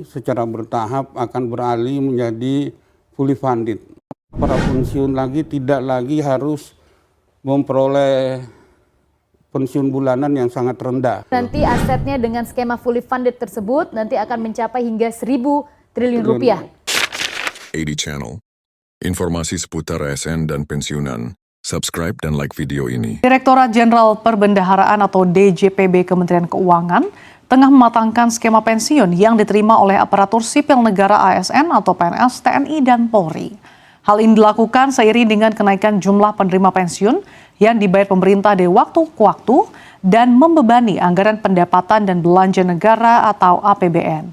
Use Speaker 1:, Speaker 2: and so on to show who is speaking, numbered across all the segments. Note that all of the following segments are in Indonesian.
Speaker 1: secara bertahap akan beralih menjadi fully funded. Para pensiun lagi tidak lagi harus memperoleh pensiun bulanan yang sangat rendah.
Speaker 2: Nanti asetnya dengan skema fully funded tersebut nanti akan mencapai hingga 1.000 triliun rupiah.
Speaker 3: AD Channel. Informasi seputar ASN dan pensiunan. Subscribe dan like video ini.
Speaker 4: Direktorat Jenderal Perbendaharaan atau DJPB Kementerian Keuangan tengah mematangkan skema pensiun yang diterima oleh aparatur sipil negara ASN atau PNS, TNI, dan Polri. Hal ini dilakukan seiring dengan kenaikan jumlah penerima pensiun yang dibayar pemerintah dari waktu ke waktu dan membebani anggaran pendapatan dan belanja negara atau APBN.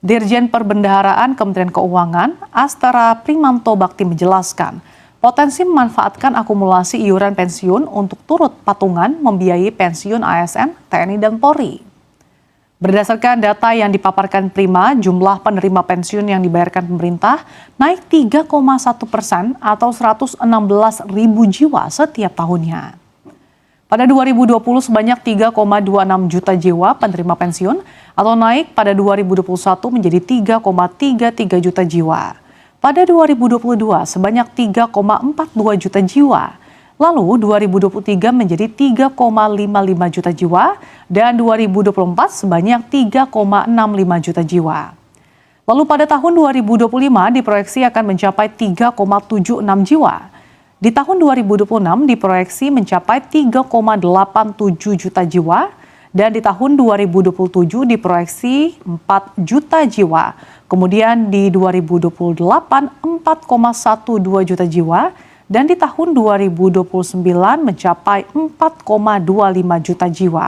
Speaker 4: Dirjen Perbendaharaan Kementerian Keuangan, Astara Primanto Bakti menjelaskan, potensi memanfaatkan akumulasi iuran pensiun untuk turut patungan membiayai pensiun ASN, TNI, dan Polri. Berdasarkan data yang dipaparkan Prima, jumlah penerima pensiun yang dibayarkan pemerintah naik 3,1% atau 116.000 jiwa setiap tahunnya. Pada 2020 sebanyak 3,26 juta jiwa penerima pensiun atau naik pada 2021 menjadi 3,33 juta jiwa. Pada 2022 sebanyak 3,42 juta jiwa. Lalu 2023 menjadi 3,55 juta jiwa dan 2024 sebanyak 3,65 juta jiwa. Lalu pada tahun 2025 diproyeksi akan mencapai 3,76 jiwa. Di tahun 2026 diproyeksi mencapai 3,87 juta jiwa dan di tahun 2027 diproyeksi 4 juta jiwa. Kemudian di 2028 4,12 juta jiwa dan di tahun 2029 mencapai 4,25 juta jiwa.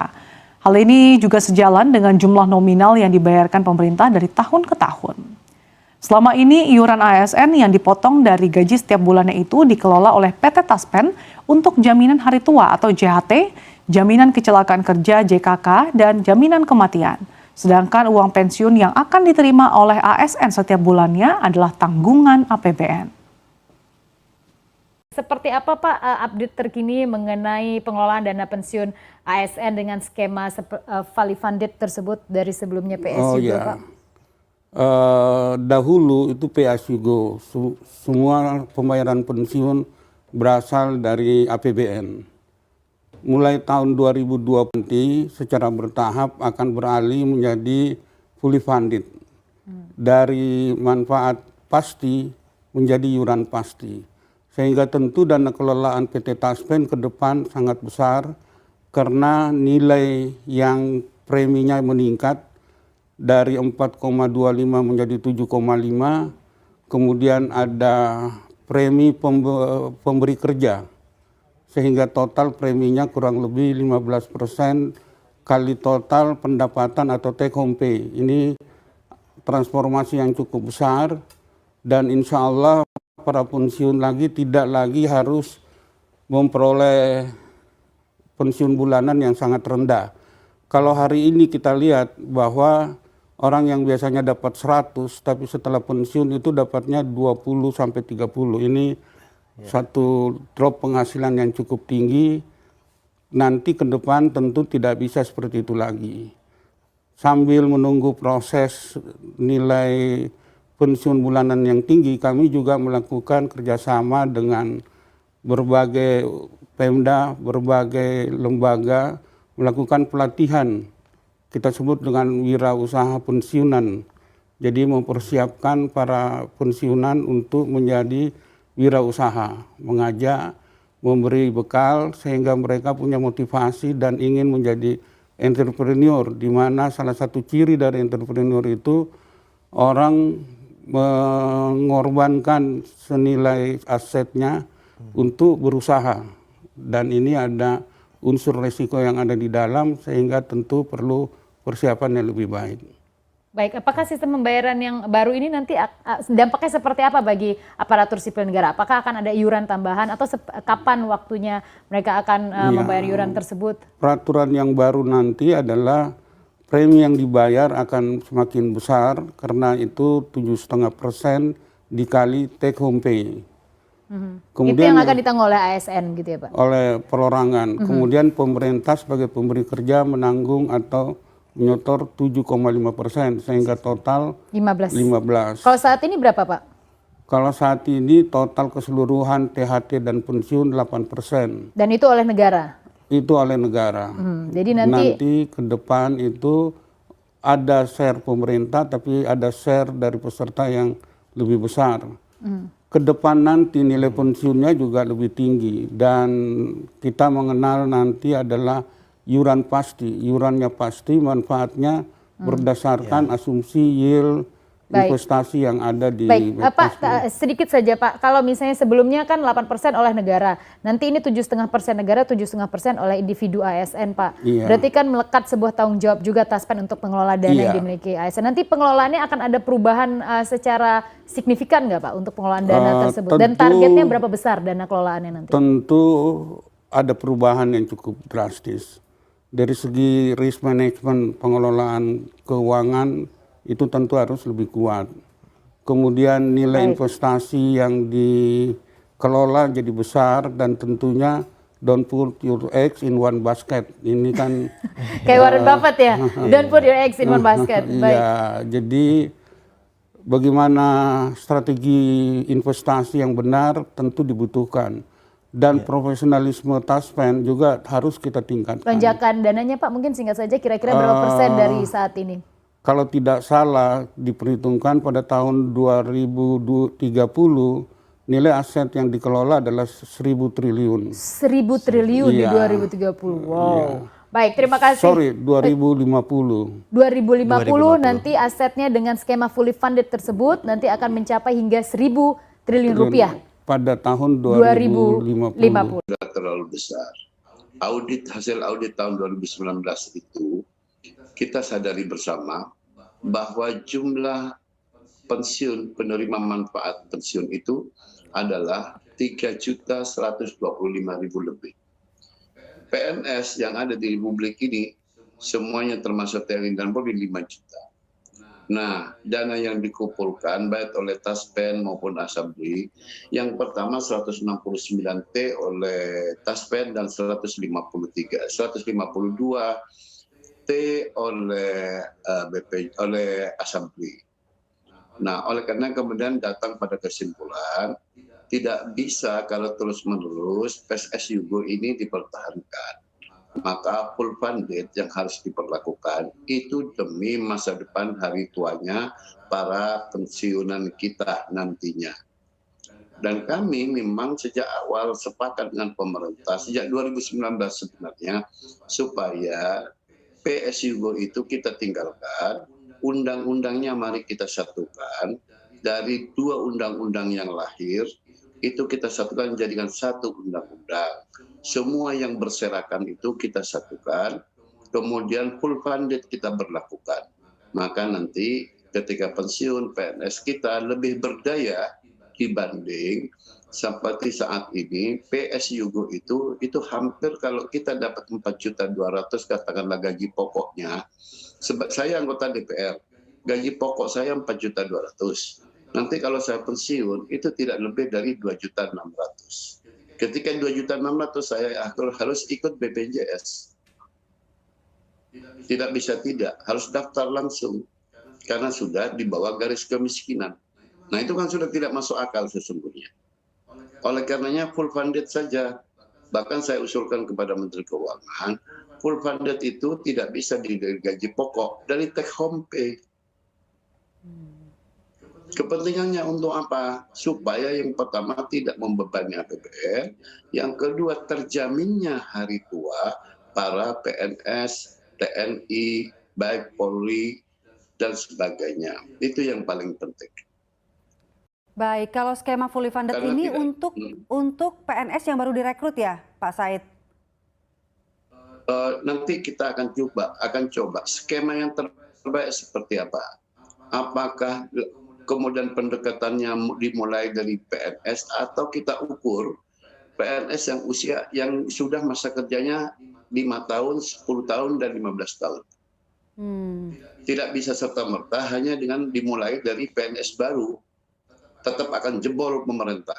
Speaker 4: Hal ini juga sejalan dengan jumlah nominal yang dibayarkan pemerintah dari tahun ke tahun. Selama ini iuran ASN yang dipotong dari gaji setiap bulannya itu dikelola oleh PT Taspen untuk jaminan hari tua atau JHT, jaminan kecelakaan kerja JKK, dan jaminan kematian. Sedangkan uang pensiun yang akan diterima oleh ASN setiap bulannya adalah tanggungan APBN.
Speaker 2: Seperti apa Pak update terkini mengenai pengelolaan dana pensiun ASN dengan skema fully funded tersebut dari sebelumnya PSU Pak?
Speaker 1: Dahulu itu PSU semua pembayaran pensiun berasal dari APBN. Mulai tahun 2020 secara bertahap akan beralih menjadi fully funded. Dari manfaat pasti menjadi iuran pasti. Sehingga tentu dana kelolaan PT Taspen ke depan sangat besar karena nilai yang preminya meningkat dari 4,25 menjadi 7,5, kemudian ada premi pemberi kerja, sehingga total preminya kurang lebih 15% kali total pendapatan atau take home pay. Ini transformasi yang cukup besar dan insya Allah para pensiun lagi tidak lagi harus memperoleh pensiun bulanan yang sangat rendah. Kalau hari ini kita lihat bahwa orang yang biasanya dapat 100 tapi setelah pensiun itu dapatnya 20 sampai 30. Ini satu drop penghasilan yang cukup tinggi. Nanti ke depan tentu tidak bisa seperti itu lagi. Sambil menunggu proses nilai pensiun bulanan yang tinggi, kami juga melakukan kerjasama dengan berbagai Pemda, berbagai lembaga, melakukan pelatihan. Kita sebut dengan wirausaha pensiunan. Jadi mempersiapkan para pensiunan untuk menjadi wirausaha, mengajak, memberi bekal sehingga mereka punya motivasi dan ingin menjadi entrepreneur, di mana salah satu ciri dari entrepreneur itu orang mengorbankan senilai asetnya untuk berusaha. Dan ini ada unsur resiko yang ada di dalam sehingga tentu perlu persiapan yang lebih baik.
Speaker 2: Baik, apakah sistem pembayaran yang baru ini nanti dampaknya seperti apa bagi aparatur sipil negara? Apakah akan ada iuran tambahan atau kapan waktunya mereka akan membayar iuran tersebut?
Speaker 1: Peraturan yang baru nanti adalah premi yang dibayar akan semakin besar karena itu 7,5% dikali take home pay.
Speaker 2: Itu
Speaker 1: Kemudian,
Speaker 2: yang akan ditanggung oleh ASN gitu ya Pak?
Speaker 1: Oleh perorangan. Kemudian pemerintah sebagai pemberi kerja menanggung atau nyetor 7,5%, sehingga total
Speaker 2: 15.
Speaker 1: 15.
Speaker 2: Kalau saat ini berapa, Pak?
Speaker 1: Kalau saat ini total keseluruhan THT dan pensiun 8%.
Speaker 2: Dan itu oleh negara?
Speaker 1: Itu oleh negara.
Speaker 2: Jadi nanti
Speaker 1: ke depan itu ada share pemerintah, tapi ada share dari peserta yang lebih besar. Ke depan nanti nilai pensiunnya juga lebih tinggi, dan kita mengenal nanti adalah iuran pasti. Iurannya pasti, manfaatnya berdasarkan asumsi yield
Speaker 2: Baik.
Speaker 1: investasi yang ada di
Speaker 2: Baik, Pak,
Speaker 1: Medcast.
Speaker 2: sedikit saja Pak, kalau misalnya sebelumnya kan 8% oleh negara, nanti ini 7,5% negara, 7,5% oleh individu ASN Pak.
Speaker 1: Iya.
Speaker 2: Berarti kan melekat sebuah tanggung jawab juga Taspen untuk mengelola dana yang
Speaker 1: Iya.
Speaker 2: dimiliki ASN. Nanti pengelolaannya akan ada perubahan secara signifikan nggak Pak untuk pengelolaan dana tersebut? Dan
Speaker 1: tentu-
Speaker 2: targetnya berapa besar dana kelolaannya nanti?
Speaker 1: Tentu ada perubahan yang cukup drastis. Dari segi risk management, pengelolaan keuangan itu tentu harus lebih kuat. Kemudian nilai
Speaker 2: Baik.
Speaker 1: investasi yang dikelola jadi besar, dan tentunya don't put your eggs in one basket. Ini kan
Speaker 2: Kayak Warren Buffett ya, don't put your eggs in one basket. Baik.
Speaker 1: iya, jadi bagaimana strategi investasi yang benar tentu dibutuhkan. Dan profesionalisme Taspen juga harus kita tingkatkan.
Speaker 2: Lonjakan dananya Pak mungkin singkat saja kira-kira berapa persen dari saat ini?
Speaker 1: Kalau tidak salah diperhitungkan pada tahun 2030 nilai aset yang dikelola adalah 1.000 triliun.
Speaker 2: 1.000 triliun di
Speaker 1: Iya.
Speaker 2: 2030. Wow. Baik, terima kasih.
Speaker 1: Sorry, 2050.
Speaker 2: 2050 nanti asetnya dengan skema fully funded tersebut nanti akan mencapai hingga 1.000 triliun rupiah.
Speaker 1: Pada tahun 2050.
Speaker 2: 2050.
Speaker 5: Tidak terlalu besar. Hasil audit tahun 2019 itu kita sadari bersama bahwa jumlah pensiun penerima manfaat pensiun itu adalah 3.125.000 lebih. PNS yang ada di Republik ini semuanya termasuk TNI dan Polri 5 juta. Nah, dana yang dikumpulkan baik oleh Taspen maupun Asabri, yang pertama 169T oleh Taspen dan 152T oleh Asabri. Nah, oleh karena kemudian datang pada kesimpulan tidak bisa kalau terus-menerus PSS Yugo ini dipertahankan. Maka full funded yang harus diperlakukan itu demi masa depan hari tuanya para pensiunan kita nantinya. Dan kami memang sejak awal sepakat dengan pemerintah sejak 2019 sebenarnya supaya PS Yugo itu kita tinggalkan, undang-undangnya mari kita satukan, dari 2 undang-undang yang lahir itu kita satukan jadikan 1 undang-undang. Semua yang berserakan itu kita satukan, kemudian full funded kita berlakukan. Maka nanti ketika pensiun PNS kita lebih berdaya dibanding seperti saat ini PS Yugo itu hampir kalau kita dapat 4.200.000 katakanlah gaji pokoknya. Sebab saya anggota DPR, gaji pokok saya 4.200.000. Nanti kalau saya pensiun itu tidak lebih dari 2.600.000. Ketika 2.600.000 saya harus ikut BPJS. Tidak bisa tidak, harus daftar langsung. Karena sudah di bawah garis kemiskinan. Nah itu kan sudah tidak masuk akal sesungguhnya. Oleh karenanya full funded saja. Bahkan saya usulkan kepada Menteri Keuangan, full funded itu tidak bisa dari gaji pokok, dari take home pay. Kepentingannya untuk apa? Supaya yang pertama tidak membebani APBN, yang kedua terjaminnya hari tua para PNS, TNI, baik Polri, dan sebagainya. Itu yang paling penting.
Speaker 6: Baik, kalau skema fully funded
Speaker 5: Karena
Speaker 6: ini
Speaker 5: tidak-
Speaker 6: untuk PNS yang baru direkrut ya, Pak Said?
Speaker 5: Nanti kita akan coba skema yang terbaik seperti apa. Apakah kemudian pendekatannya dimulai dari PNS atau kita ukur PNS yang usia yang sudah masa kerjanya 5 tahun, 10 tahun, dan 15 tahun. Tidak bisa serta-merta hanya dengan dimulai dari PNS baru. Tetap akan jebol pemerintah.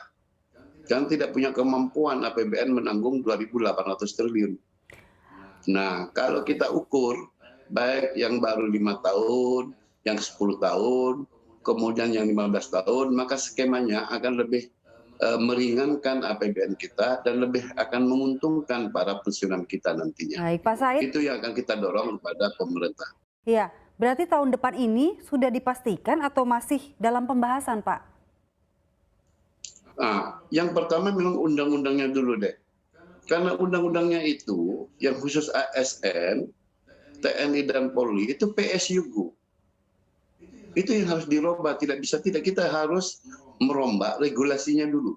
Speaker 5: Dan tidak punya kemampuan APBN menanggung 2.800 triliun. Nah, kalau kita ukur baik yang baru 5 tahun, yang 10 tahun, kemudian yang 15 tahun, maka skemanya akan lebih meringankan APBN kita dan lebih akan menguntungkan para pensiunan kita nantinya.
Speaker 6: Baik, Pak Said.
Speaker 5: Itu yang akan kita dorong kepada pemerintah.
Speaker 6: Iya, berarti tahun depan ini sudah dipastikan atau masih dalam pembahasan, Pak?
Speaker 5: Nah, yang pertama memang undang-undangnya dulu deh. Karena undang-undangnya itu, yang khusus ASN, TNI dan Polri, itu PSYugo. Itu yang harus dirubah, tidak kita harus merombak regulasinya dulu.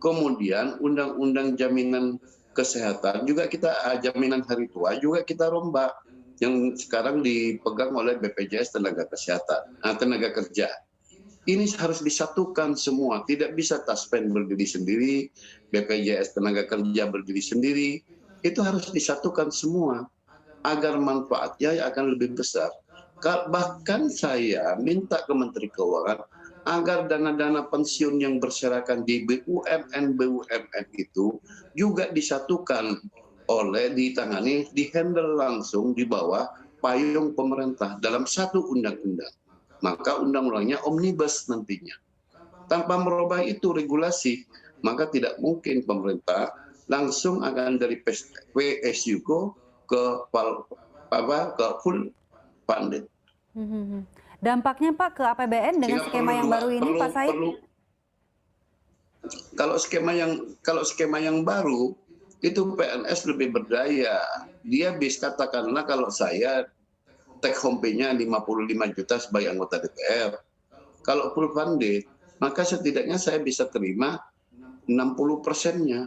Speaker 5: Kemudian undang-undang jaminan kesehatan juga jaminan hari tua juga kita rombak yang sekarang dipegang oleh BPJS tenaga kerja. Ini harus disatukan semua, tidak bisa Taspen berdiri sendiri, BPJS tenaga kerja berdiri sendiri. Itu harus disatukan semua agar manfaatnya akan lebih besar. Bahkan saya minta ke Menteri Keuangan agar dana-dana pensiun yang berserakan di BUMN itu juga disatukan ditangani, dihandle langsung di bawah payung pemerintah dalam satu undang-undang. Maka undang-undangnya omnibus nantinya. Tanpa merubah itu regulasi, maka tidak mungkin pemerintah langsung akan dari PSYugo ke full funded.
Speaker 6: Dampaknya Pak ke APBN dengan skema yang baru ini, Pak Said?
Speaker 5: Kalau skema yang baru itu PNS lebih berdaya. Dia bisa katakanlah kalau saya take home pay-nya 55 juta sebagai anggota DPR. Kalau full funded, maka setidaknya saya bisa terima 60%-nya.